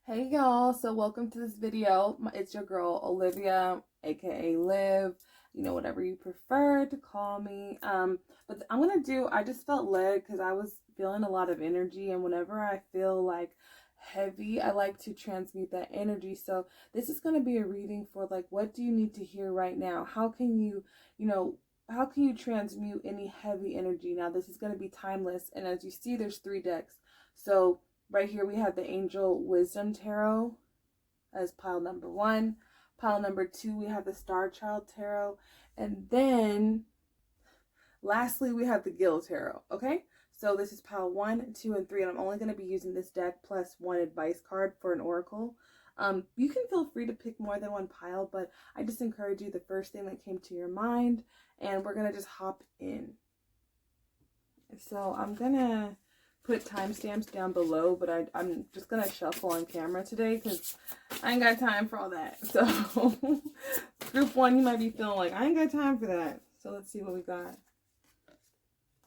Hey y'all, so welcome to this video. It's your girl Olivia, aka Liv, whatever you prefer to call me. But I just felt led because I was feeling a lot of energy, and whenever I feel like heavy, I like to transmute that energy. So this is gonna be a reading for like, what do you need to hear right now? How can you transmute any heavy energy? Now this is gonna be timeless, and as you see, there's 3 decks. So right here we have the Angel Wisdom Tarot as pile number 1. Pile number 2, we have the Star Child Tarot. And then lastly, we have the Gil Tarot. Okay? So this is pile 1, 2, and 3. And I'm only going to be using this deck plus 1 advice card for an oracle. You can feel free to pick more than 1 pile, but I just encourage you the first thing that came to your mind. And we're going to just hop in. So I'm going to put timestamps down below, but I'm just gonna shuffle on camera today because I ain't got time for all that. So group 1, you might be feeling like I ain't got time for that. So let's see what we got.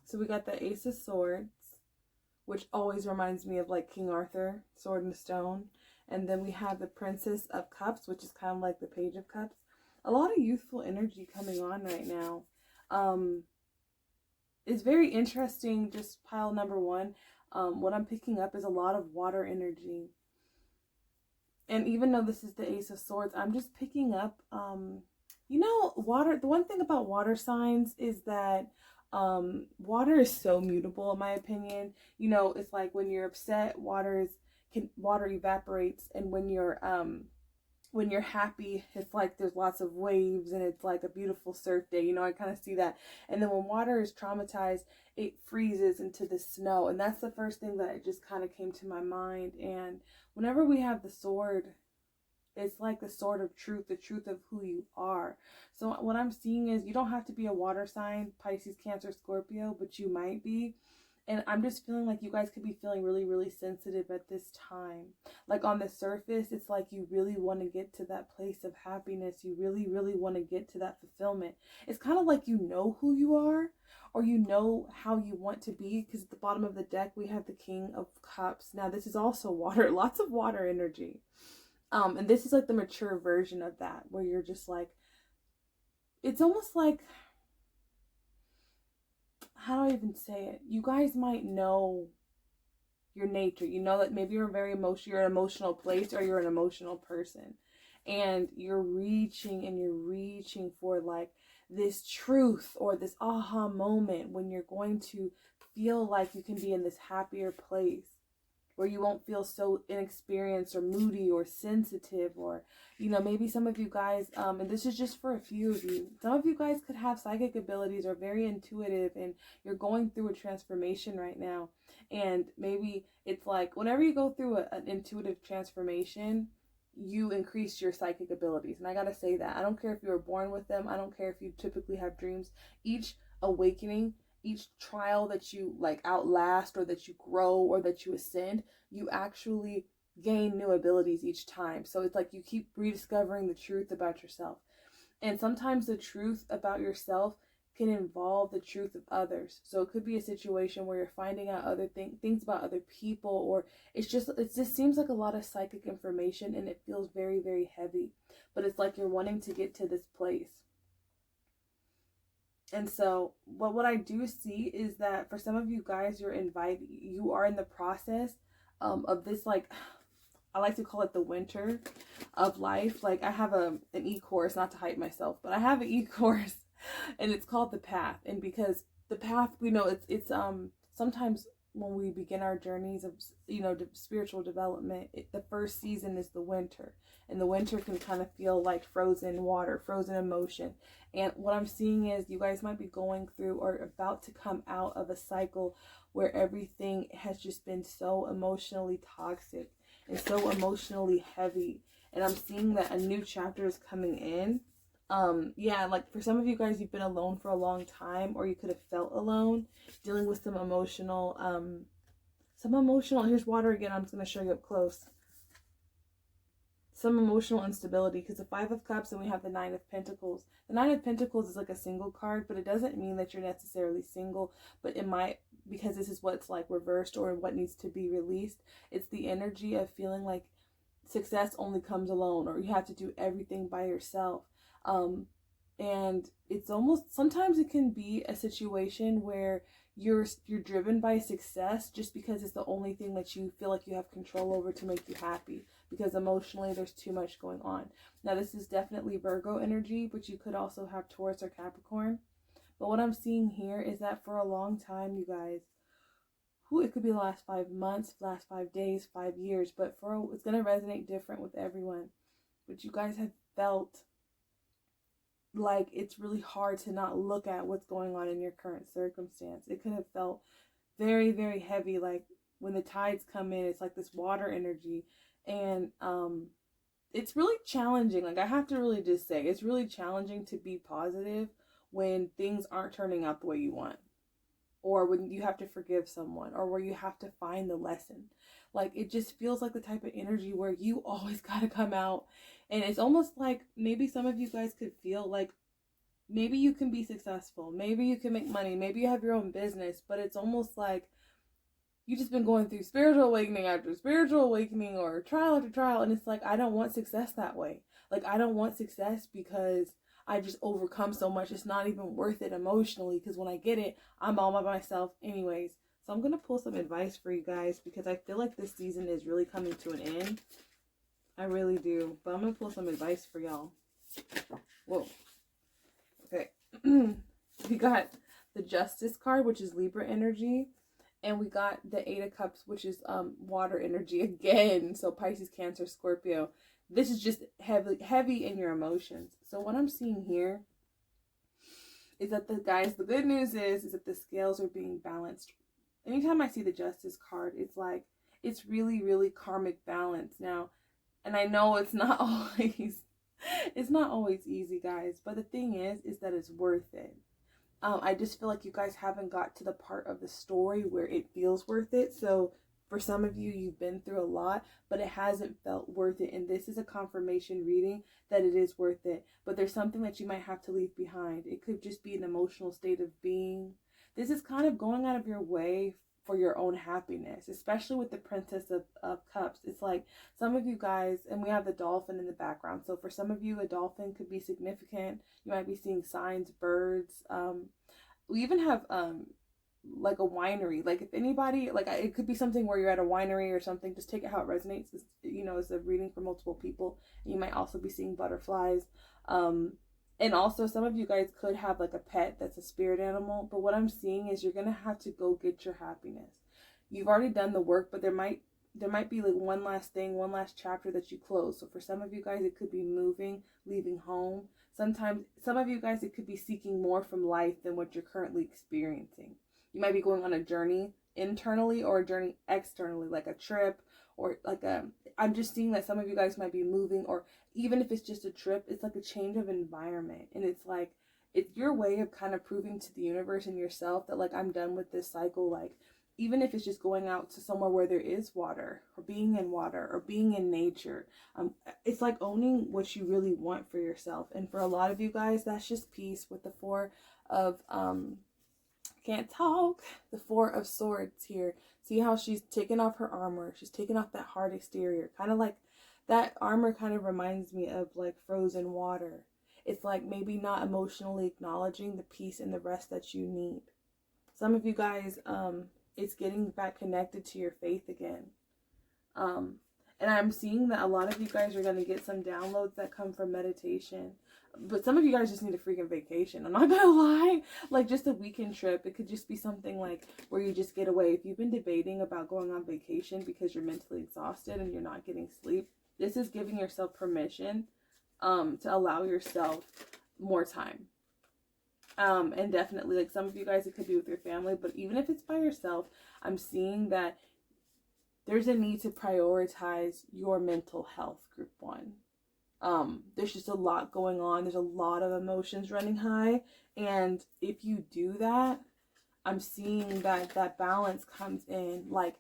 So we got the Ace of Swords, which always reminds me of like King Arthur, Sword and Stone. And then we have the Princess of Cups, which is kind of like the Page of Cups. A lot of youthful energy coming on right now. It's very interesting, just pile number 1. What I'm picking up is a lot of water energy. And even though this is the Ace of Swords, I'm just picking up, water. The one thing about water signs is that water is so mutable, in my opinion. It's like when you're upset, water evaporates, and when you're happy, it's like there's lots of waves and it's like a beautiful surf day. I kind of see that. And then when water is traumatized, it freezes into the snow. And that's the first thing that just kind of came to my mind. And whenever we have the sword, it's like the sword of truth, the truth of who you are. So what I'm seeing is you don't have to be a water sign, Pisces, Cancer, Scorpio, but you might be. And I'm just feeling like you guys could be feeling really, really sensitive at this time. Like on the surface, it's like you really want to get to that place of happiness. You really, really want to get to that fulfillment. It's kind of like you know who you are, or you know how you want to be. Because at the bottom of the deck, we have the King of Cups. Now, this is also water, lots of water energy. And this is like the mature version of that, where you're just like, it's almost like, how do I even say it? You guys might know your nature. You know that maybe you're an emotional place, or you're an emotional person. And you're reaching for like this truth or this aha moment when you're going to feel like you can be in this happier place, where you won't feel so inexperienced or moody or sensitive, or maybe some of you guys, and this is just for a few of you, some of you guys could have psychic abilities or very intuitive, and you're going through a transformation right now. And maybe it's like whenever you go through an intuitive transformation, you increase your psychic abilities. And I gotta say that I don't care if you were born with them, I don't care if you typically have dreams. Each awakening, each trial that you like outlast, or that you grow, or that you ascend, you actually gain new abilities each time. So it's like you keep rediscovering the truth about yourself. And sometimes the truth about yourself can involve the truth of others. So it could be a situation where you're finding out other things about other people, or it just seems like a lot of psychic information, and it feels very, very heavy. But it's like you're wanting to get to this place. And so what I do see is that for some of you guys, you are in the process of this, like, I like to call it the winter of life. Like I have an e-course, not to hype myself, but I have an e-course and it's called The Path. And because the path, it's sometimes when we begin our journeys of, spiritual development, the first season is the winter. And the winter can kind of feel like frozen water, frozen emotion. And what I'm seeing is you guys might be going through or about to come out of a cycle where everything has just been so emotionally toxic and so emotionally heavy. And I'm seeing that a new chapter is coming in. Like for some of you guys, you've been alone for a long time, or you could have felt alone, dealing with some emotional, here's water again, I'm just going to show you up close. Some emotional instability, because the 5 of Cups and we have the 9 of Pentacles. The 9 of Pentacles is like a single card, but it doesn't mean that you're necessarily single, but it might, because this is what's like reversed or what needs to be released. It's the energy of feeling like success only comes alone, or you have to do everything by yourself. And it's almost, sometimes it can be a situation where you're driven by success just because it's the only thing that you feel like you have control over to make you happy, because emotionally there's too much going on. Now this is definitely Virgo energy, but you could also have Taurus or Capricorn. But what I'm seeing here is that for a long time, you guys, it could be the last 5 months, last 5 days, 5 years, but it's going to resonate different with everyone. But you guys have felt like it's really hard to not look at what's going on in your current circumstance. It could have felt very, very heavy, like when the tides come in, it's like this water energy. And it's really challenging. Like, I have to really just say, it's really challenging to be positive when things aren't turning out the way you want, or when you have to forgive someone, or where you have to find the lesson. Like, it just feels like the type of energy where you always got to come out. And it's almost like maybe some of you guys could feel like maybe you can be successful, maybe you can make money, maybe you have your own business, but it's almost like you've just been going through spiritual awakening after spiritual awakening, or trial after trial, and it's like, I don't want success that way. Like, I don't want success because I just overcome so much. It's not even worth it emotionally, because when I get it, I'm all by myself anyways. So I'm going to pull some advice for you guys, because I feel like this season is really coming to an end. I really do. But I'm going to pull some advice for y'all. Whoa. Okay. We got the Justice card, which is Libra energy. And we got the 8 of Cups, which is water energy again. So Pisces, Cancer, Scorpio. This is just heavy in your emotions. So what I'm seeing here is that the good news is that the scales are being balanced. Anytime I see the Justice card, it's like, it's really, really karmic balance. Now, and I know it's not always easy, guys, but the thing is that it's worth it. I just feel like you guys haven't got to the part of the story where it feels worth it. So for some of you, you've been through a lot, but it hasn't felt worth it. And this is a confirmation reading that it is worth it. But there's something that you might have to leave behind. It could just be an emotional state of being. This is kind of going out of your way for your own happiness, especially with the Princess of Cups. It's like some of you guys, and we have the dolphin in the background. So for some of you, a dolphin could be significant. You might be seeing signs, birds. We even have like a winery. Like, if anybody, like, it could be something where you're at a winery or something. Just take it how it resonates. It's, it's a reading for multiple people. And you might also be seeing butterflies. And also some of you guys could have like a pet that's a spirit animal. But what I'm seeing is you're going to have to go get your happiness. You've already done the work, but there might be like one last thing, one last chapter that you close. So for some of you guys, it could be moving, leaving home. Sometimes, some of you guys, it could be seeking more from life than what you're currently experiencing. You might be going on a journey internally or a journey externally, like a trip, or like I'm just seeing that some of you guys might be moving, or even if it's just a trip, it's like a change of environment. And it's like, it's your way of kind of proving to the universe and yourself that, like, I'm done with this cycle. Like, even if it's just going out to somewhere where there is water, or being in water, or being in nature. It's like owning what you really want for yourself. And for a lot of you guys, that's just peace with the 4 of, can't talk, the 4 of Swords here. See how she's taken off her armor. She's taken off that hard exterior. Kind of like that armor kind of reminds me of like frozen water. It's like maybe not emotionally acknowledging the peace and the rest that you need. Some of you guys, it's getting back connected to your faith again. And I'm seeing that a lot of you guys are going to get some downloads that come from meditation. But some of you guys just need a freaking vacation. I'm not going to lie. Like, just a weekend trip. It could just be something like where you just get away. If you've been debating about going on vacation because you're mentally exhausted and you're not getting sleep, this is giving yourself permission to allow yourself more time. And definitely, like, some of you guys, it could be with your family. But even if it's by yourself, I'm seeing that there's a need to prioritize your mental health, group 1. There's just a lot going on. There's a lot of emotions running high. And if you do that, I'm seeing that balance comes in, like,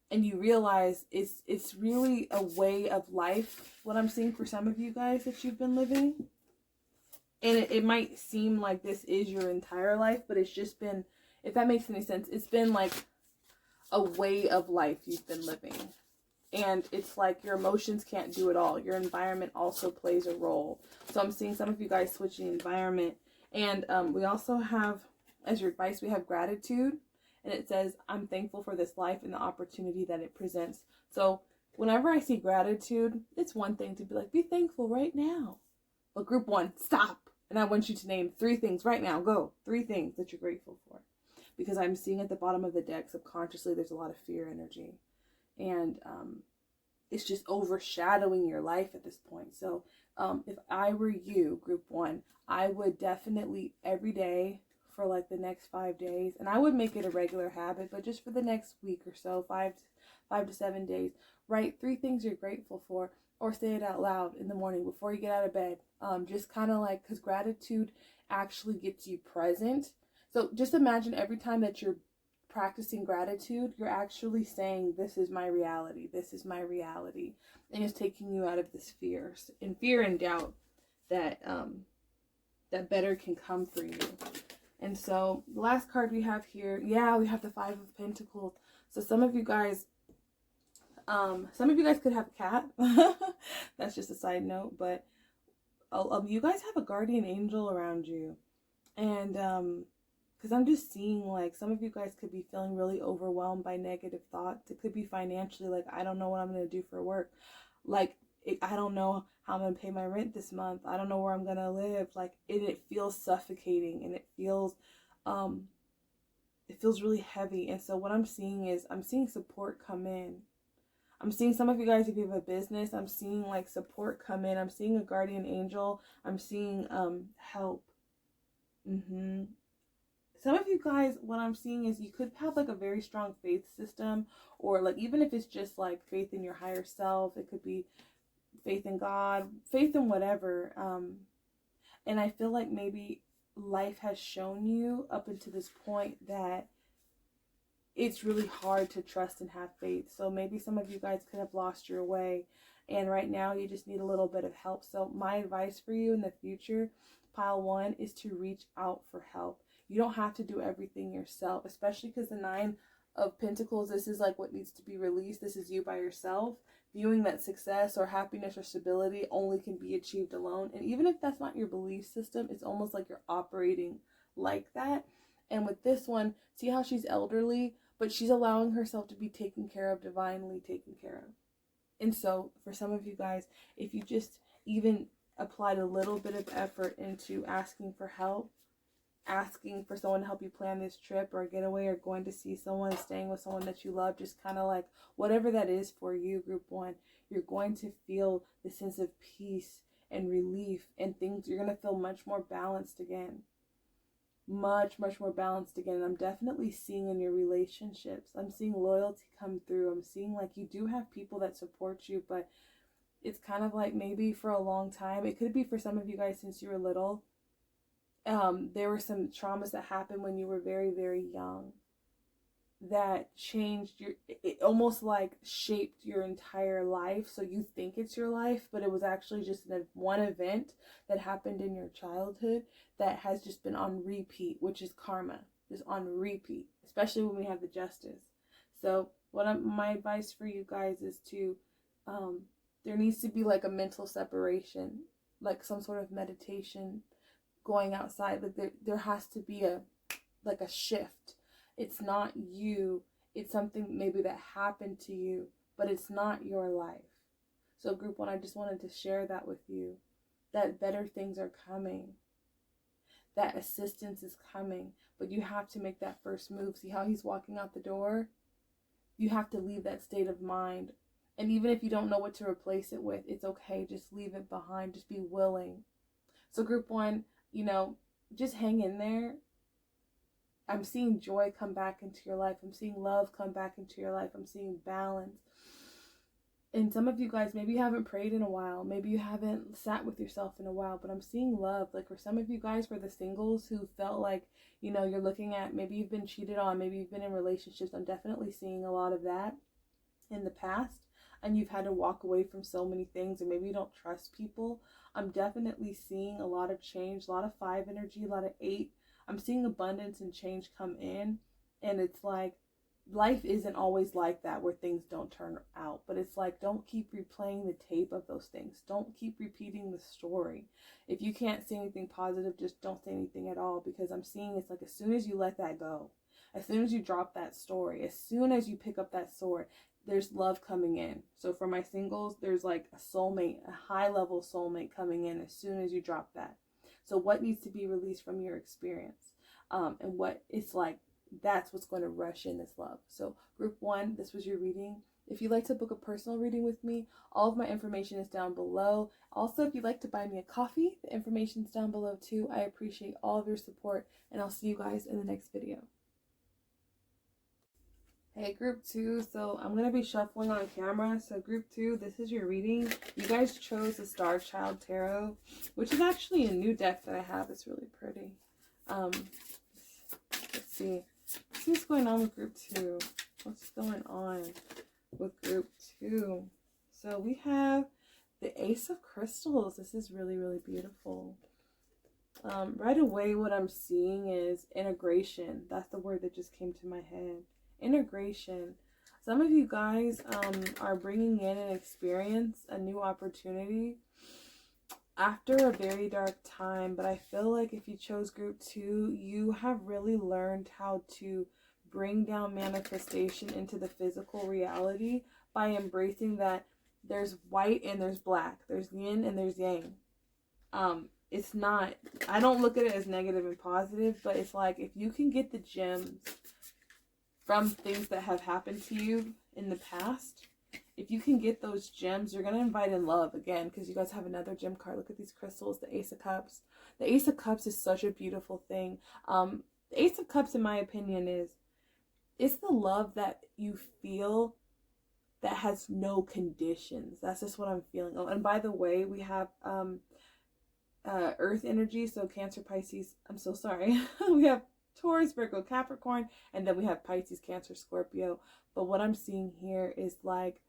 and you realize it's really a way of life, what I'm seeing for some of you guys that you've been living. And it might seem like this is your entire life, but it's just been, if that makes any sense, it's been like a way of life you've been living. And it's like your emotions can't do it all. Your environment also plays a role. So I'm seeing some of you guys switching environment. And we also have, as your advice, we have gratitude. And it says, I'm thankful for this life and the opportunity that it presents. So whenever I see gratitude, it's one thing to be like, be thankful right now. But group 1, stop. And I want you to name 3 things right now. Go. 3 things that you're grateful for. Because I'm seeing at the bottom of the deck, subconsciously, there's a lot of fear energy. And it's just overshadowing your life at this point. So if I were you, group 1, I would definitely every day for like the next 5 days, and I would make it a regular habit, but just for the next week or so, 5 to 7 days, write 3 things you're grateful for, or say it out loud in the morning before you get out of bed. Just kind of like, because gratitude actually gets you present. So just imagine every time that you're practicing gratitude, you're actually saying, this is my reality, this is my reality, and it's taking you out of this fear and doubt that that better can come for you. And so the last card we have here, we have the 5 of Pentacles. So some of you guys could have a cat. That's just a side note, but you guys have a guardian angel around you. And because I'm just seeing like some of you guys could be feeling really overwhelmed by negative thoughts. It could be financially, like, I don't know what I'm going to do for work. Like, I don't know how I'm going to pay my rent this month. I don't know where I'm going to live. Like, it feels suffocating, and it feels really heavy. And so what I'm seeing is, I'm seeing support come in. I'm seeing some of you guys, if you have a business, I'm seeing like support come in. I'm seeing a guardian angel. I'm seeing help. Some of you guys, what I'm seeing is you could have like a very strong faith system, or like even if it's just like faith in your higher self, it could be faith in God, faith in whatever. And I feel like maybe life has shown you up until this point that it's really hard to trust and have faith. So maybe some of you guys could have lost your way, and right now you just need a little bit of help. So my advice for you in the future, pile 1, is to reach out for help. You don't have to do everything yourself, especially because the 9 of Pentacles, this is like what needs to be released. This is you by yourself, viewing that success or happiness or stability only can be achieved alone. And even if that's not your belief system, it's almost like you're operating like that. And with this one, see how she's elderly, but she's allowing herself to be taken care of, divinely taken care of. And so for some of you guys, if you just even applied a little bit of effort into asking for help, asking for someone to help you plan this trip or getaway, or going to see someone, staying with someone that you love, just kind of like whatever that is for you, group 1, you're going to feel the sense of peace and relief, and things, you're going to feel much more balanced again. Much more balanced again. And I'm definitely seeing in your relationships, I'm seeing loyalty come through. I'm seeing like you do have people that support you, but it's kind of like maybe for a long time, it could be for some of you guys since you were little, there were some traumas that happened when you were very, very young that changed it almost like shaped your entire life. So you think it's your life, but it was actually just one event that happened in your childhood that has just been on repeat, which is karma, just on repeat, especially when we have the Justice. So my advice for you guys is to, there needs to be like a mental separation, like some sort of meditation, going outside. Like there has to be a shift. It's not you, it's something maybe that happened to you, but it's not your life. So group 1, I just wanted to share that with you, that better things are coming, that assistance is coming, but you have to make that first move. See how he's walking out the door? You have to leave that state of mind. And even if you don't know what to replace it with, it's okay. Just leave it behind. Just be willing. So group 1, just hang in there. I'm seeing joy come back into your life. I'm seeing love come back into your life. I'm seeing balance. And some of you guys, maybe you haven't prayed in a while. Maybe you haven't sat with yourself in a while, but I'm seeing love. Like for some of you guys, for the singles who felt like, you're looking at, maybe you've been cheated on, maybe you've been in relationships. I'm definitely seeing a lot of that in the past, and you've had to walk away from so many things, or maybe you don't trust people. I'm definitely seeing a lot of change, a lot of 5 energy, a lot of 8. I'm seeing abundance and change come in, and it's like life isn't always like that where things don't turn out, but it's like, don't keep replaying the tape of those things. Don't keep repeating the story. If you can't say anything positive, just don't say anything at all, because I'm seeing it's like, as soon as you let that go, as soon as you drop that story, as soon as you pick up that sword, there's love coming in. So for my singles, there's like a soulmate, a high level soulmate coming in as soon as you drop that. So what needs to be released from your experience, and what it's like, that's what's going to rush in this love. So group 1, this was your reading. If you'd like to book a personal reading with me, all of my information is down below. Also, if you'd like to buy me a coffee, the information's down below too. I appreciate all of your support, and I'll see you guys in the next video. Hey, group 2, so I'm going to be shuffling on camera. So group 2, this is your reading. You guys chose the Star Child Tarot, which is actually a new deck that I have. It's really pretty. Let's see what's going on with group 2. What's going on with group 2? So we have the Ace of Crystals. This is really, really beautiful. Right away, what I'm seeing is integration. That's the word that just came to my head. Integration. Some of you guys are bringing in an experience, a new opportunity after a very dark time. But I feel like if you chose group 2, you have really learned how to bring down manifestation into the physical reality by embracing that there's white and there's black, there's yin and there's yang. It's not, I don't look at it as negative and positive, but it's like, if you can get the gems from things that have happened to you in the past, if you can get those gems, you're going to invite in love again, because you guys have another gem card. Look at these crystals, the Ace of Cups. The Ace of Cups is such a beautiful thing. The Ace of Cups, in my opinion, it's the love that you feel that has no conditions. That's just what I'm feeling. Oh, and by the way, we have Earth energy, so Cancer, Pisces. I'm so sorry. We have Taurus, Virgo, Capricorn, and then we have Pisces, Cancer, Scorpio. But what I'm seeing here is like,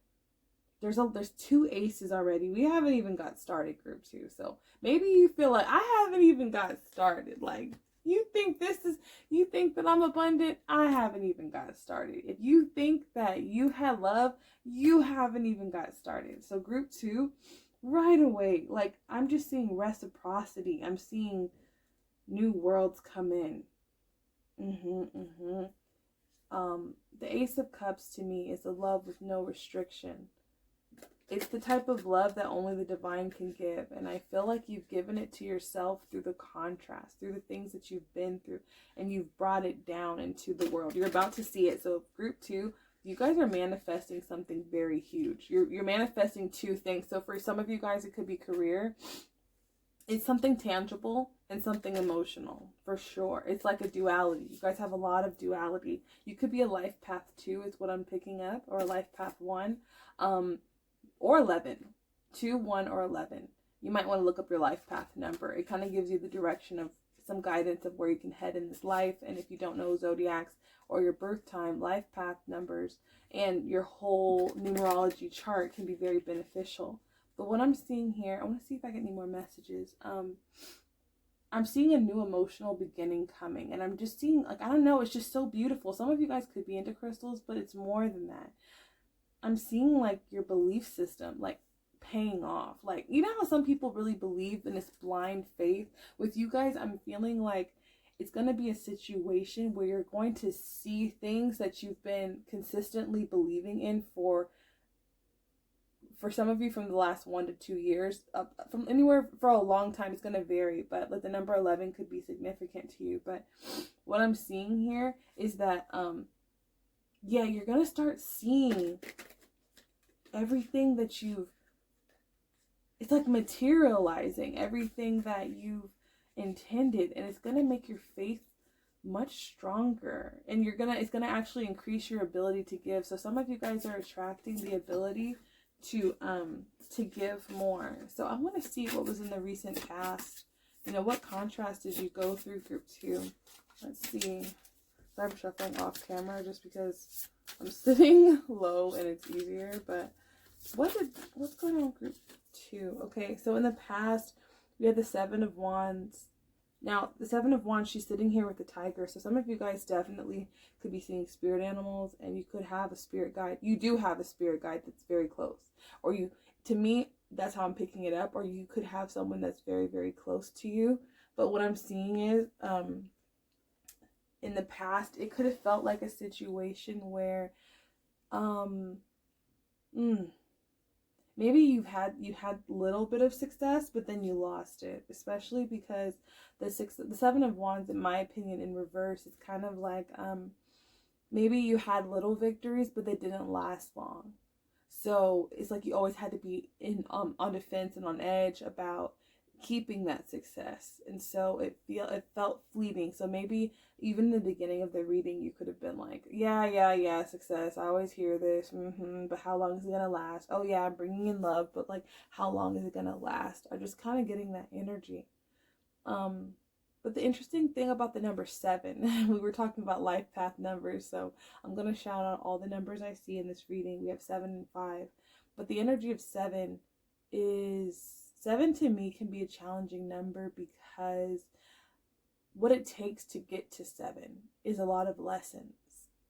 there's 2 aces already. We haven't even got started, group 2. So maybe you feel like I haven't even got started. Like, you think that I'm abundant, I haven't even got started. If you think that you had love, you haven't even got started. So group 2, right away, like, I'm just seeing reciprocity. I'm seeing new worlds come in. The Ace of Cups to me is a love with no restriction. It's the type of love that only the divine can give. And I feel like you've given it to yourself through the contrast, through the things that you've been through, and you've brought it down into the world. You're about to see it. So group 2, you guys are manifesting something very huge. You're manifesting 2 things. So for some of you guys, it could be career. It's something tangible and something emotional, for sure. It's like a duality. You guys have a lot of duality. You could be a life path 2 is what I'm picking up, or a life path 1, or 11. 2, 1, or 11. You might want to look up your life path number. It kind of gives you the direction of some guidance of where you can head in this life. And if you don't know zodiacs or your birth time, life path numbers and your whole numerology chart can be very beneficial. But what I'm seeing here, I want to see if I get any more messages. I'm seeing a new emotional beginning coming. And I'm just seeing, like, I don't know, it's just so beautiful. Some of you guys could be into crystals, but it's more than that. I'm seeing, like, your belief system, like, paying off. Like, you know how some people really believe in this blind faith? With you guys, I'm feeling like it's going to be a situation where you're going to see things that you've been consistently believing in for some of you from the last 1 to 2 years, from anywhere for a long time. It's going to vary, but like the number 11 could be significant to you. But what I'm seeing here is that, yeah, you're going to start seeing everything that it's like materializing everything that you've intended, and it's going to make your faith much stronger, and it's going to actually increase your ability to give. So some of you guys are attracting the ability to give more. So I want to see what was in the recent past. You know, what contrast did you go through, group 2? Let's see. So I'm shuffling off camera just because I'm sitting low and it's easier. But what's going on with group 2? Okay, so in the past we had the 7 of Wands, Now, the Seven of Wands, she's sitting here with the tiger. So some of you guys definitely could be seeing spirit animals, and you could have a spirit guide. You do have a spirit guide that's very close. Or you, to me, that's how I'm picking it up. Or you could have someone that's very, very close to you. But what I'm seeing is, in the past, it could have felt like a situation where, maybe you had a little bit of success, but then you lost it, especially because the Seven of Wands, in my opinion, in reverse, is kind of like, maybe you had little victories, but they didn't last long. So it's like you always had to be on defense and on edge about keeping that success, and so it felt fleeting. So maybe even in the beginning of the reading, you could have been like, yeah, success, I always hear this, but how long is it gonna last? Oh yeah, I'm bringing in love, but like, how long is it gonna last? I'm just kind of getting that energy. But the interesting thing about the number 7, we were talking about life path numbers, so I'm gonna shout out all the numbers I see in this reading. We have 7 and 5, but the energy of 7 to me can be a challenging number, because what it takes to get to 7 is a lot of lessons,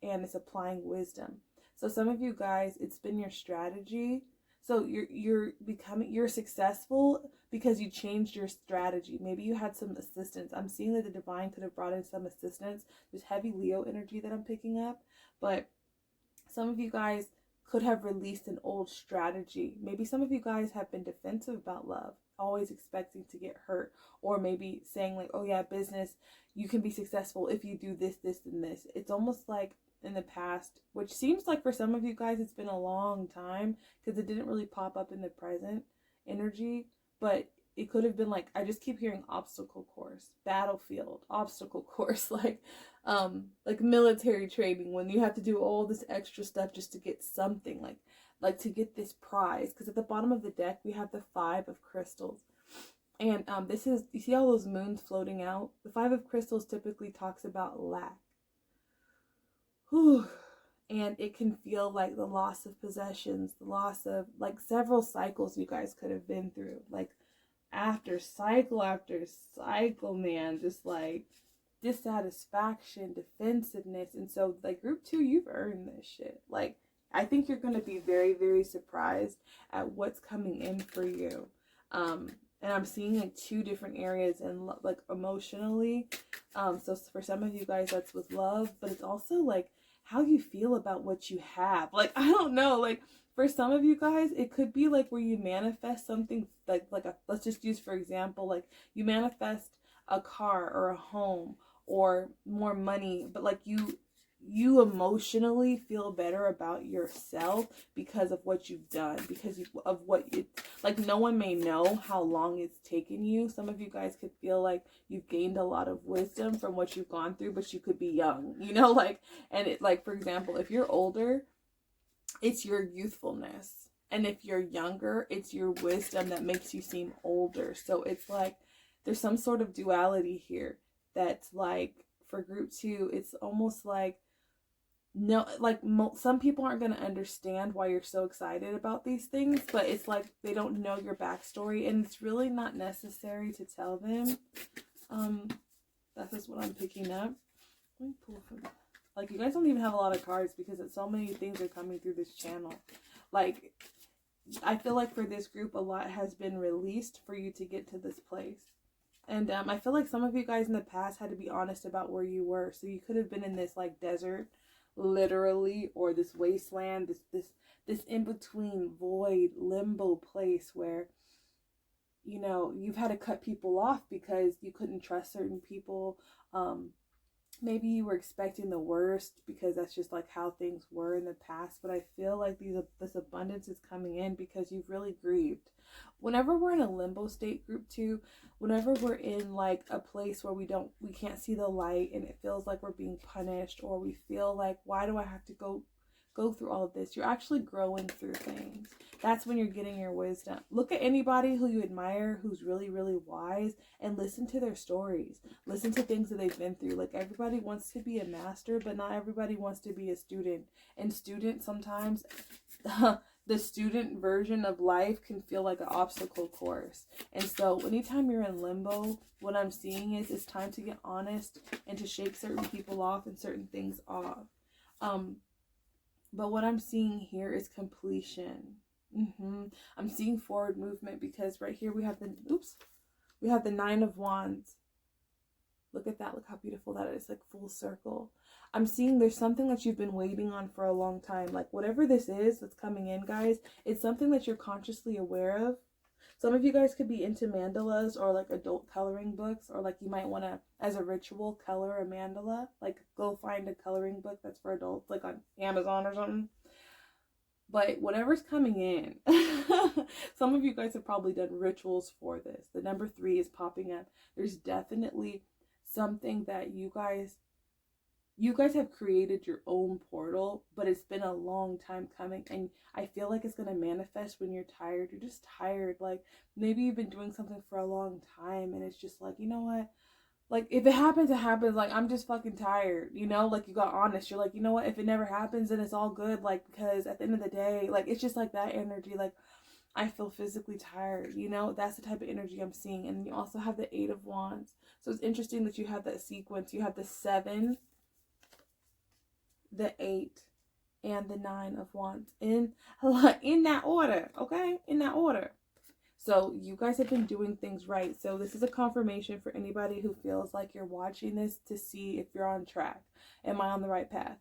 and it's applying wisdom. So some of you guys, it's been your strategy. So you're successful because you changed your strategy. Maybe you had some assistance. I'm seeing that the divine could have brought in some assistance. There's heavy Leo energy that I'm picking up, but some of you guys could have released an old strategy. Maybe some of you guys have been defensive about love, always expecting to get hurt, or maybe saying like, oh yeah, business, you can be successful if you do this, this, and this. It's almost like in the past, which seems like for some of you guys it's been a long time, because it didn't really pop up in the present energy, but it could have been like, I just keep hearing obstacle course, battlefield, obstacle course, like military training, when you have to do all this extra stuff just to get something, like to get this prize. Because at the bottom of the deck we have the 5 of crystals, and this is, you see all those moons floating out? The 5 of crystals typically talks about lack. Whew. And it can feel like the loss of possessions, the loss of, like, several cycles you guys could have been through, like after cycle, man, just like dissatisfaction, defensiveness. And so like group 2, you've earned this shit. Like, I think you're going to be very, very surprised at what's coming in for you. And I'm seeing like 2 different areas, and like emotionally. So for some of you guys, that's with love, but it's also like how you feel about what you have. Like, I don't know, like for some of you guys, it could be like where you manifest something, like let's just use for example, like you manifest a car or a home or more money, but like you emotionally feel better about yourself because of what you've done, because of what it, like, no one may know how long it's taken you. Some of you guys could feel like you've gained a lot of wisdom from what you've gone through, but you could be young, like, and it, like, for example, if you're older, it's your youthfulness, and if you're younger, it's your wisdom that makes you seem older. So it's like there's some sort of duality here that's like, for group 2, it's almost like, no, like some people aren't going to understand why you're so excited about these things, but it's like they don't know your backstory, and it's really not necessary to tell them. That's just what I'm picking up. Let me pull from, like, you guys don't even have a lot of cards, because it's so many things are coming through this channel. Like, I feel like for this group, a lot has been released for you to get to this place. And I feel like some of you guys in the past had to be honest about where you were. So you could have been in this like desert, literally, or this wasteland, this in-between void limbo place where, you've had to cut people off because you couldn't trust certain people. Maybe you were expecting the worst because that's just like how things were in the past. But I feel like this abundance is coming in because you've really grieved. Whenever we're in a limbo state, group 2, whenever we're in like a place where we can't see the light, and it feels like we're being punished, or we feel like, why do I have to go through all of this? You're actually growing through things. That's when you're getting your wisdom. Look at anybody who you admire who's really, really wise, and listen to their stories. Listen to things that they've been through. Like, everybody wants to be a master, but not everybody wants to be a student. And students sometimes the student version of life can feel like an obstacle course. And so anytime you're in limbo, what I'm seeing is it's time to get honest and to shake certain people off and certain things off. But what I'm seeing here is completion. I'm seeing forward movement, because right here we have the Nine of Wands. Look at that. Look how beautiful that is. Like full circle. I'm seeing there's something that you've been waiting on for a long time. Like whatever this is that's coming in, guys, it's something that you're consciously aware of. Some of you guys could be into mandalas or like adult coloring books, or like you might want to, as a ritual, color a mandala. Like go find a coloring book that's for adults, like on Amazon or something. But whatever's coming in, some of you guys have probably done rituals for this. The number 3 is popping up. There's definitely something that you guys have created your own portal, but it's been a long time coming, and I feel like it's going to manifest when you're tired. You're just tired. Like maybe you've been doing something for a long time, and it's just like, you know what? Like, if it happens, it happens. Like, I'm just fucking tired, you know? Like, you got honest. You're like, you know what? If it never happens, then it's all good. Like, because at the end of the day, like, it's just like that energy. Like, I feel physically tired, you know? That's the type of energy I'm seeing. And you also have the 8 of Wands. So it's interesting that you have that sequence. You have the 7, the 8, and the 9 of Wands in that order, okay? In that order. So you guys have been doing things right. So this is a confirmation for anybody who feels like you're watching this to see if you're on track. Am I on the right path?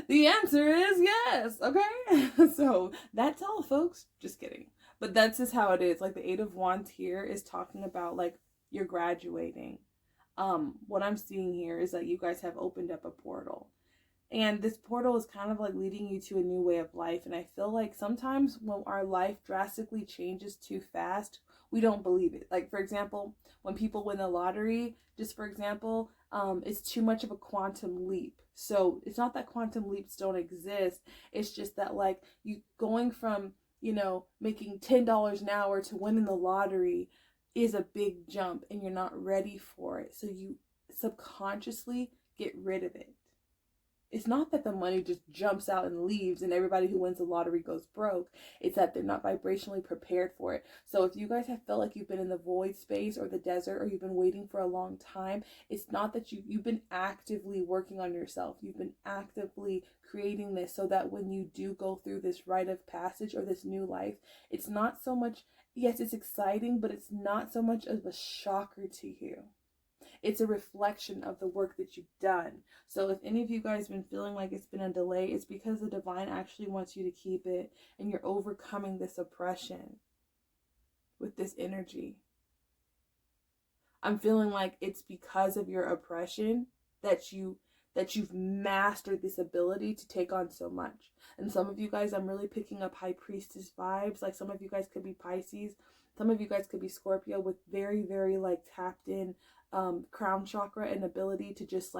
The answer is yes. Okay. So that's all, folks. Just kidding. But that's just how it is. Like the 8 of Wands here is talking about like you're graduating. What I'm seeing here is that you guys have opened up a portal. And this portal is kind of like leading you to a new way of life. And I feel like sometimes when our life drastically changes too fast, we don't believe it. Like, for example, when people win the lottery, just for example, it's too much of a quantum leap. So it's not that quantum leaps don't exist. It's just that like you going from, you know, making $10 an hour to winning the lottery is a big jump, and you're not ready for it. So you subconsciously get rid of it. It's not that the money just jumps out and leaves and everybody who wins the lottery goes broke. It's that they're not vibrationally prepared for it. So if you guys have felt like you've been in the void space or the desert, or you've been waiting for a long time, it's not that you've been actively working on yourself. You've been actively creating this so that when you do go through this rite of passage or this new life, it's not so much, yes, it's exciting, but it's not so much of a shocker to you. It's a reflection of the work that you've done. So if any of you guys have been feeling like it's been a delay, it's because the divine actually wants you to keep it, and you're overcoming this oppression with this energy. I'm feeling like it's because of your oppression that you've mastered this ability to take on so much. And some of you guys, I'm really picking up High Priestess vibes. Like some of you guys could be Pisces. Some of you guys could be Scorpio with very, very like tapped in crown chakra and ability to just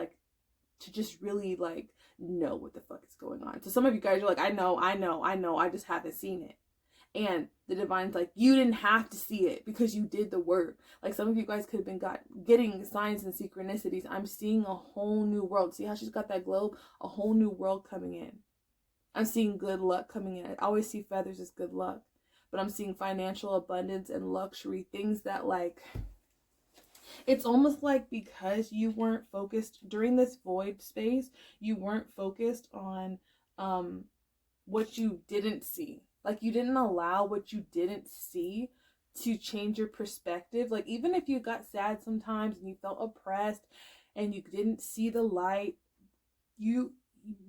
really like know what the fuck is going on. So some of you guys are like, I know, I just haven't seen it. And the divine's like, you didn't have to see it because you did the work. Like some of you guys could have been getting signs and synchronicities. I'm seeing a whole new world. See how she's got that globe? A whole new world coming in. I'm seeing good luck coming in. I always see feathers as good luck. But I'm seeing financial abundance and luxury, things that like, it's almost like because you weren't focused during this void space, you weren't focused on what you didn't see. Like you didn't allow what you didn't see to change your perspective. Like even if you got sad sometimes and you felt oppressed and you didn't see the light,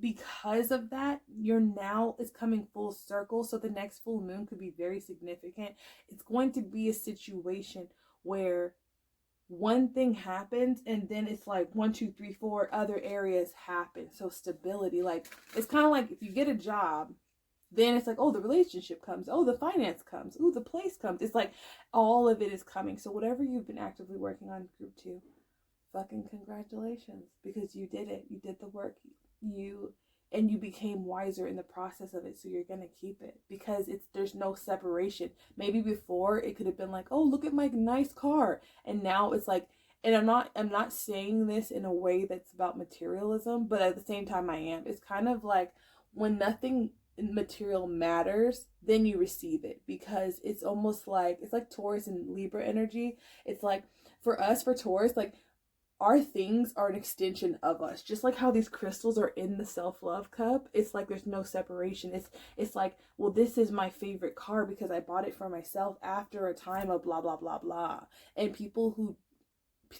because of that, you're now is coming full circle. So the next full moon could be very significant. It's going to be a situation where one thing happens and then it's like 1, 2, 3, 4 other areas happen. So stability, like it's kind of like if you get a job, then it's like, oh, the relationship comes, oh, the finance comes, oh, the place comes. It's like all of it is coming. So whatever you've been actively working on, group 2, fucking congratulations, because you did it. You did the work. You became wiser in the process of it. So you're gonna keep it because there's no separation. Maybe before it could have been like, oh, look at my nice car, and now it's like, and I'm not saying this in a way that's about materialism, but at the same time I am. It's kind of like when nothing material matters, then you receive it, because it's almost like, it's like Taurus and Libra energy. It's like, for us, for Taurus, like, our things are an extension of us. Just like how these crystals are in the self-love cup, it's like there's no separation. It's like, well, this is my favorite car because I bought it for myself after a time of blah blah blah blah. And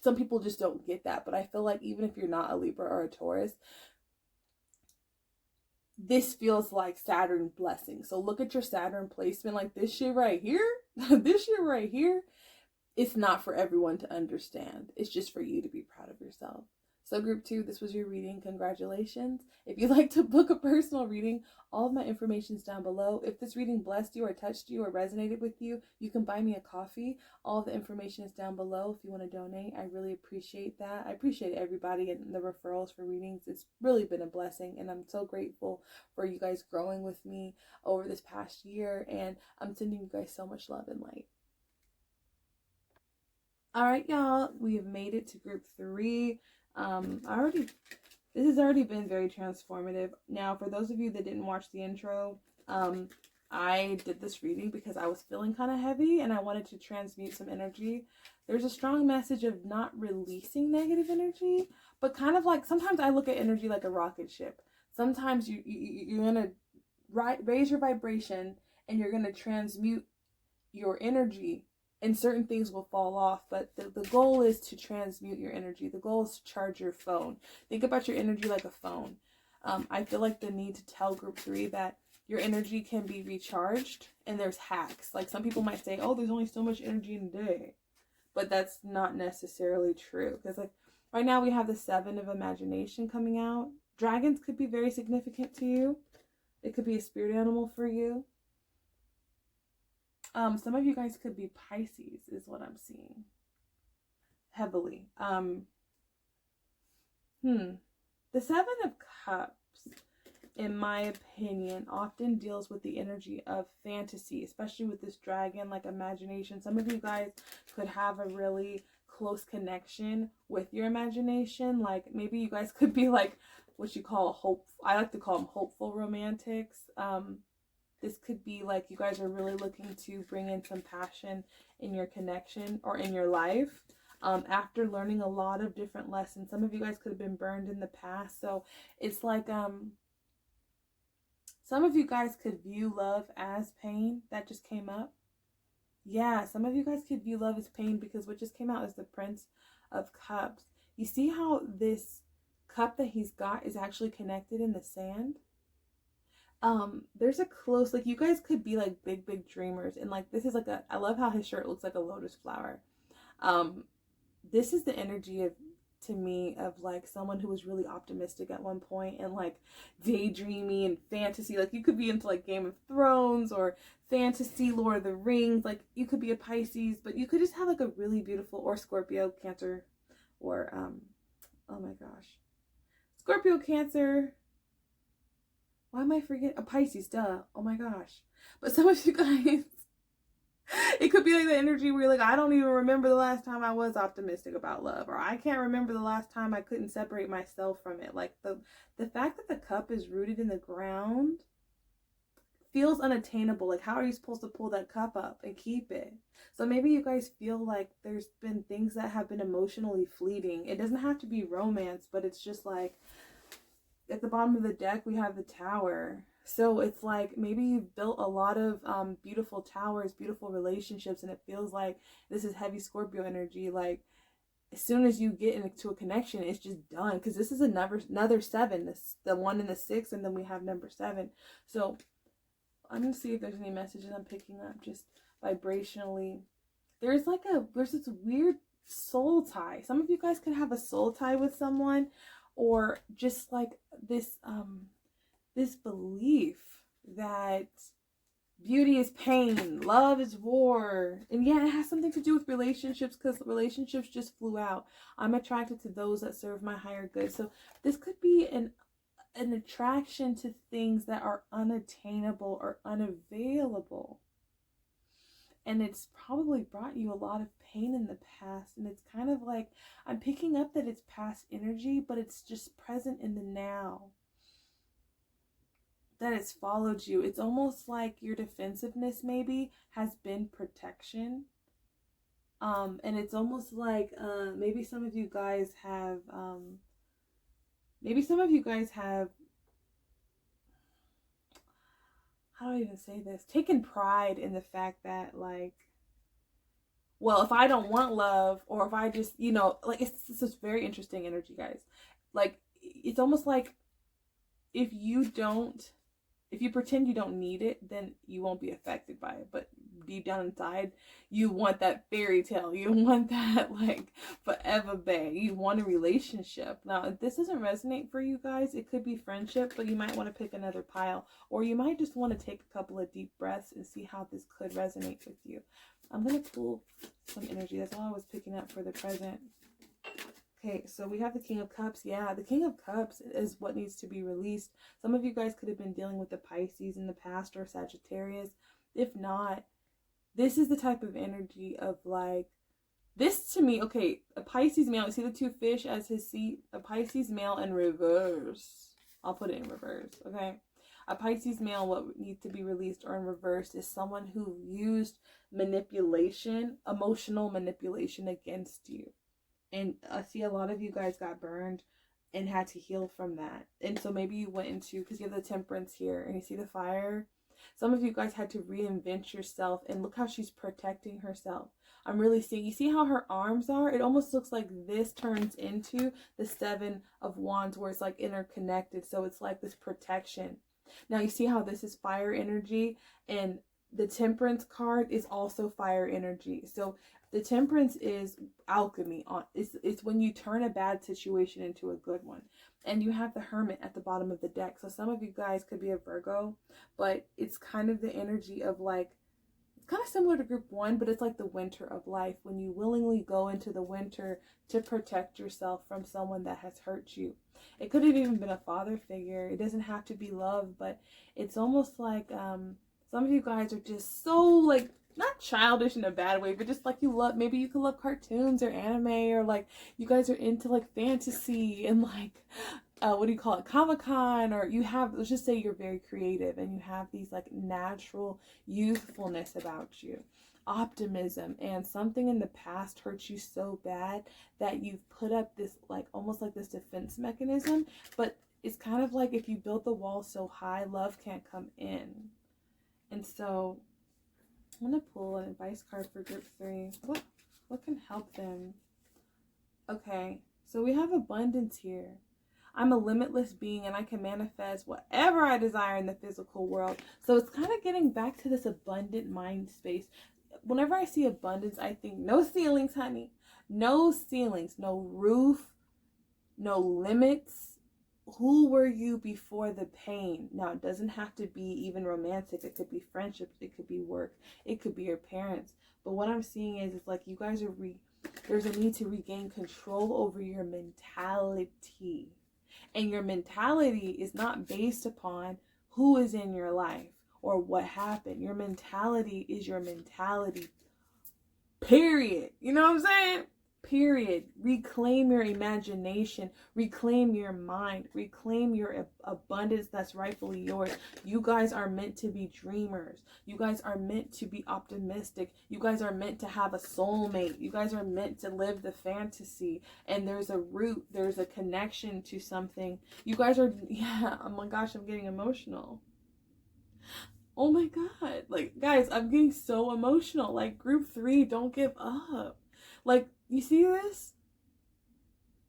some people just don't get that. But I feel like even if you're not a Libra or a Taurus, this feels like Saturn blessing. So look at your Saturn placement, like this shit right here. This shit right here, it's not for everyone to understand. It's just for you to be proud of yourself. So group 2, this was your reading. Congratulations. If you'd like to book a personal reading, all of my information is down below. If this reading blessed you or touched you or resonated with you, you can buy me a coffee. All the information is down below if you want to donate. I really appreciate that. I appreciate everybody and the referrals for readings. It's really been a blessing, and I'm so grateful for you guys growing with me over this past year, and I'm sending you guys so much love and light. All right, y'all, we have made it to group 3. This has already been very transformative. Now, for those of you that didn't watch the intro, I did this reading because I was feeling kind of heavy and I wanted to transmute some energy. There's a strong message of not releasing negative energy, but kind of like, sometimes I look at energy like a rocket ship. Sometimes you're going to raise your vibration and you're going to transmute your energy, and certain things will fall off, but the goal is to transmute your energy. The goal is to charge your phone. Think about your energy like a phone. I feel like the need to tell group 3 that your energy can be recharged, and there's hacks. Like, some people might say, oh, there's only so much energy in a day, but that's not necessarily true, because like right now we have the 7 of imagination coming out. Dragons could be very significant to you. It could be a spirit animal for you. Some of you guys could be Pisces, is what I'm seeing. Heavily. The 7 of Cups, in my opinion, often deals with the energy of fantasy, especially with this dragon, like imagination. Some of you guys could have a really close connection with your imagination. Like, maybe you guys could be like what you call hope. I like to call them hopeful romantics. This could be like you guys are really looking to bring in some passion in your connection or in your life after learning a lot of different lessons. Some of you guys could have been burned in the past. So it's like some of you guys could view love as pain. That just came up. Yeah, some of you guys could view love as pain, because what just came out is the Prince of Cups. You see how this cup that he's got is actually connected in the sand? There's a close, like, you guys could be like big dreamers, and like this is like I love how his shirt looks like a lotus flower. This is the energy of, to me, of like someone who was really optimistic at one point and like daydreamy and fantasy. Like, you could be into like Game of Thrones or fantasy, Lord of the Rings. Like, you could be a Pisces, but you could just have like a really beautiful, or Scorpio, Cancer, or oh my gosh, Scorpio, Cancer. Why am I forgetting? A Pisces, duh. Oh my gosh. But some of you guys, it could be like the energy where you're like, I don't even remember the last time I was optimistic about love, or I can't remember the last time I couldn't separate myself from it. Like, the fact that the cup is rooted in the ground feels unattainable. Like, how are you supposed to pull that cup up and keep it? So maybe you guys feel like there's been things that have been emotionally fleeting. It doesn't have to be romance, but it's just like, at the bottom of the deck, we have the Tower. So it's like, maybe you've built a lot of beautiful towers, beautiful relationships, and it feels like this is heavy Scorpio energy. Like, as soon as you get into a connection, it's just done. Because this is another 7, the 1 and the 6, and then we have number 7. So I'm going to see if there's any messages I'm picking up just vibrationally. There's this weird soul tie. Some of you guys could have a soul tie with someone, or just like this this belief that beauty is pain, love is war. And yeah, it has something to do with relationships, because relationships just flew out. I'm attracted to those that serve my higher good. So this could be an attraction to things that are unattainable or unavailable. And it's probably brought you a lot of pain in the past. And it's kind of like, I'm picking up that it's past energy, but it's just present in the now. that it's followed you. It's almost like your defensiveness maybe has been protection. And it's almost like maybe some of you guys have how do I even say this? Taken pride in the fact that, like, well, if I don't want love, or if I just, you know, like, it's this very interesting energy, guys. Like, it's almost like if you pretend you don't need it, then you won't be affected by it. But deep down inside, you want that fairy tale. You want that, like, forever bae. You want a relationship. Now, if this doesn't resonate for you guys, it could be friendship, but you might want to pick another pile. Or you might just want to take a couple of deep breaths and see how this could resonate with you. I'm going to pull some energy. That's all I was picking up for the present. Okay, so we have the King of Cups. Yeah, the King of Cups is what needs to be released. Some of you guys could have been dealing with the Pisces in the past, or Sagittarius. If not, this is the type of energy of, like, this to me, okay, a Pisces male, you see the two fish as his seat? A Pisces male in reverse. I'll put it in reverse, okay? A Pisces male, what needs to be released or in reverse, is someone who used manipulation, emotional manipulation against you. And I see a lot of you guys got burned and had to heal from that. And so maybe you went into, because you have the Temperance here and you see the fire. Some of you guys had to reinvent yourself, and look how she's protecting herself. I'm really seeing, you see how her arms are? It almost looks like this turns into the Seven of Wands, where it's like interconnected. So it's like this protection. Now you see how this is fire energy, and the Temperance card is also fire energy. So the Temperance is alchemy. It's when you turn a bad situation into a good one. And you have the Hermit at the bottom of the deck. So some of you guys could be a Virgo, but it's kind of the energy of, like, it's kind of similar to group 1, but it's like the winter of life, when you willingly go into the winter to protect yourself from someone that has hurt you. It could have even been a father figure. It doesn't have to be love, but it's almost like some of you guys are just so, like, not childish in a bad way, but just like you love, maybe you can love cartoons or anime, or like you guys are into like fantasy and like what do you call it, Comic-Con, or you have, let's just say you're very creative and you have these like natural youthfulness about you, optimism, and something in the past hurt you so bad that you've put up this, like, almost like this defense mechanism. But it's kind of like, if you build the wall so high, love can't come in. And so I'm going to pull an advice card for group 3. What can help them? Okay, so we have abundance here. I'm a limitless being, and I can manifest whatever I desire in the physical world. So it's kind of getting back to this abundant mind space. Whenever I see abundance, I think no ceilings, honey. No ceilings, no roof, no limits. Who were you before the pain? Now, it doesn't have to be even romantic. It could be friendships. It could be work. It could be your parents. But what I'm seeing is it's like you guys are there's a need to regain control over your mentality. And your mentality is not based upon who is in your life or what happened. Your mentality is your mentality. Period. You know what I'm saying? Period. Reclaim your imagination. Reclaim your mind. Reclaim your abundance that's rightfully yours. You guys are meant to be dreamers. You guys are meant to be optimistic. You guys are meant to have a soulmate. You guys are meant to live the fantasy. And there's a root. There's a connection to something. You guys are, yeah, oh my gosh, I'm getting emotional. Oh my God. Like, guys, I'm getting so emotional. Like, group 3, don't give up. Like, you see this?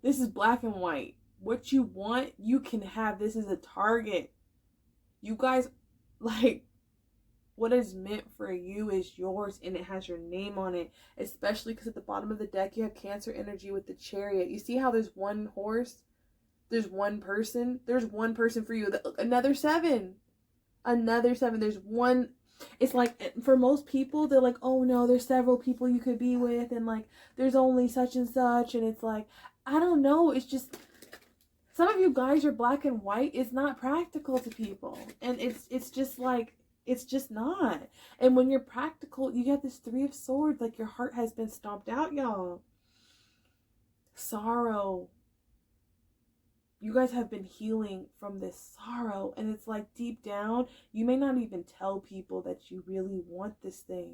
This is black and white. What you want, you can have. This is a target. You guys, like, what is meant for you is yours, and it has your name on it. Especially because at the bottom of the deck, you have Cancer energy with the Chariot. You see how there's one horse? There's one person. There's one person for you. Another 7. Another 7. There's one. It's like, for most people, they're like, oh no, there's several people you could be with, and like there's only such and such, and it's like, I don't know, it's just, some of you guys are black and white. It's not practical to people, and it's just like, it's just not. And when you're practical, you get this 3 of Swords, like your heart has been stomped out, y'all. Sorrow. you guys have been healing from this sorrow, and it's like deep down, you may not even tell people that you really want this thing.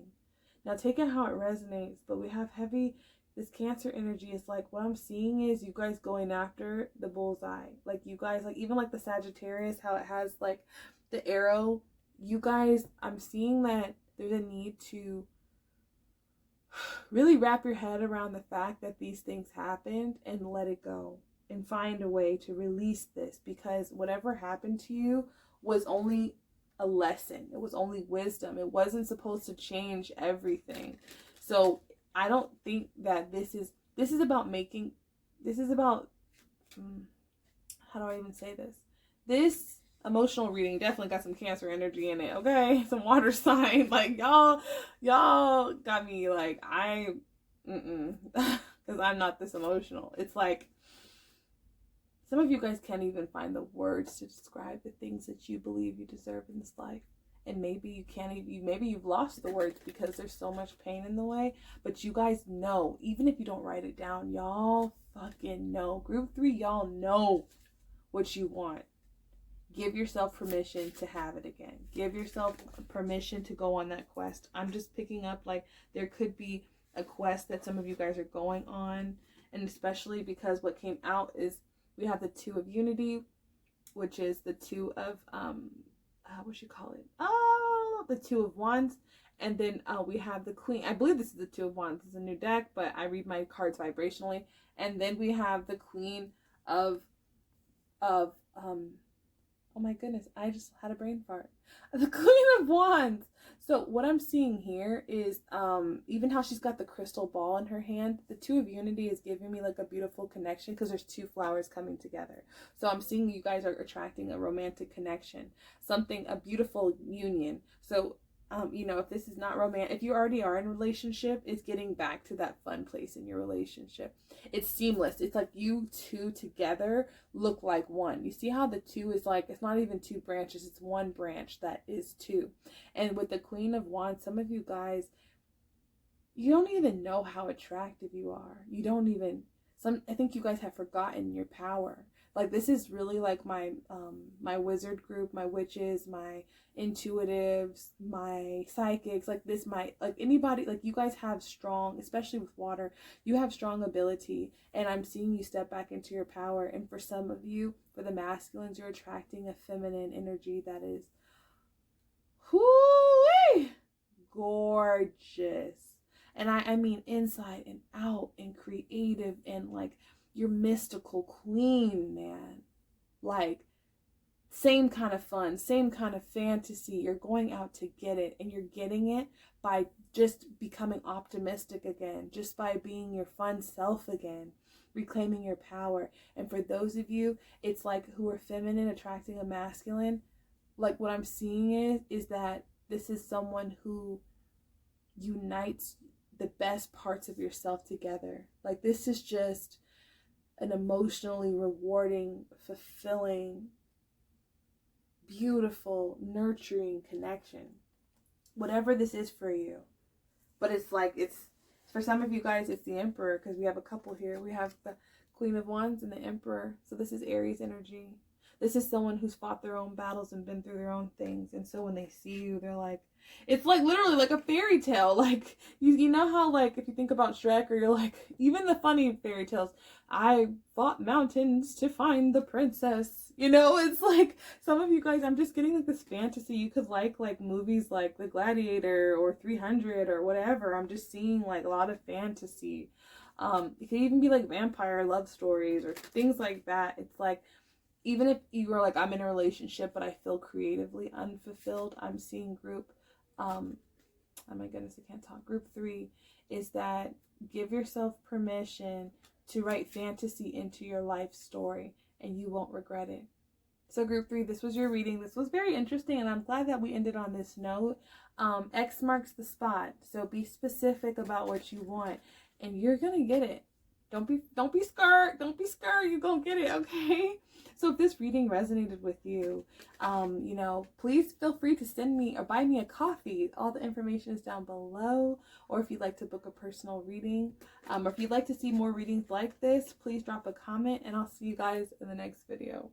Now take it how it resonates, but we have heavy, this Cancer energy is like, what I'm seeing is you guys going after the bullseye. Like you guys, like even like the Sagittarius, how it has like the arrow, you guys, I'm seeing that there's a need to really wrap your head around the fact that these things happened and let it go and find a way to release this, because whatever happened to you was only a lesson. It was only wisdom. It wasn't supposed to change everything. So I don't think that this is about making, this is about, how do I even say this? This emotional reading definitely got some Cancer energy in it, okay? Some water sign. Like, y'all got me like, because I'm not this emotional. It's like, some of you guys can't even find the words to describe the things that you believe you deserve in this life. And maybe you can't even, maybe you've lost the words because there's so much pain in the way. But you guys know, even if you don't write it down, y'all fucking know. Group 3, y'all know what you want. Give yourself permission to have it again. Give yourself permission to go on that quest. I'm just picking up like there could be a quest that some of you guys are going on. And especially because what came out is we have the 2 of Unity, which is the 2 of, what you call it? Oh, the 2 of Wands. And then we have the Queen. I believe this is the 2 of Wands. It's a new deck, but I read my cards vibrationally. And then we have the Queen of oh my goodness, I just had a brain fart. The Queen of Wands. So what I'm seeing here is even how she's got the crystal ball in her hand. The 2 of Unity is giving me like a beautiful connection because there's 2 flowers coming together. So I'm seeing you guys are attracting a romantic connection, something, a beautiful union. So you know, if this is not romantic, if you already are in a relationship, it's getting back to that fun place in your relationship. It's seamless. It's like you 2 together look like one. You see how the 2 is like, it's not even 2 branches, it's 1 branch that is 2. And with the Queen of Wands, some of you guys, you don't even know how attractive you are. You don't even, I think you guys have forgotten your power. Like this is really like my my wizard group, my witches, my intuitives, my psychics, like this might, like anybody, like you guys have strong, especially with water, you have strong ability, and I'm seeing you step back into your power. And for some of you, for the masculines, you're attracting a feminine energy that is gorgeous. And I mean inside and out and creative and like your mystical queen, man. Like same kind of fun, same kind of fantasy. You're going out to get it, and you're getting it by just becoming optimistic again, just by being your fun self again, reclaiming your power. And for those of you, it's like who are feminine attracting a masculine, like what I'm seeing is that this is someone who unites the best parts of yourself together. Like this is just an emotionally rewarding, fulfilling, beautiful, nurturing connection. Whatever this is for you. But it's like, it's, for some of you guys, it's the Emperor, because we have a couple here. We have the Queen of Wands and the Emperor. So this is Aries energy. This is someone who's fought their own battles and been through their own things. And so when they see you, they're like, it's like literally like a fairy tale. Like, you know how like, if you think about Shrek, or you're like, even the funny fairy tales, I fought mountains to find the princess. You know, it's like, some of you guys, I'm just getting like this fantasy. You could like movies like The Gladiator or 300 or whatever. I'm just seeing like a lot of fantasy. It could even be like vampire love stories or things like that. It's like, even if you are like, I'm in a relationship, but I feel creatively unfulfilled, I'm seeing group, oh my goodness, I can't talk. Group 3 is that give yourself permission to write fantasy into your life story, and you won't regret it. So group 3, this was your reading. This was very interesting, and I'm glad that we ended on this note. X marks the spot. So be specific about what you want, and you're going to get it. Don't be scared. Don't be scared. You're gonna get it, okay? So if this reading resonated with you, you know, please feel free to send me or buy me a coffee. All the information is down below. Or if you'd like to book a personal reading, or if you'd like to see more readings like this, please drop a comment, and I'll see you guys in the next video.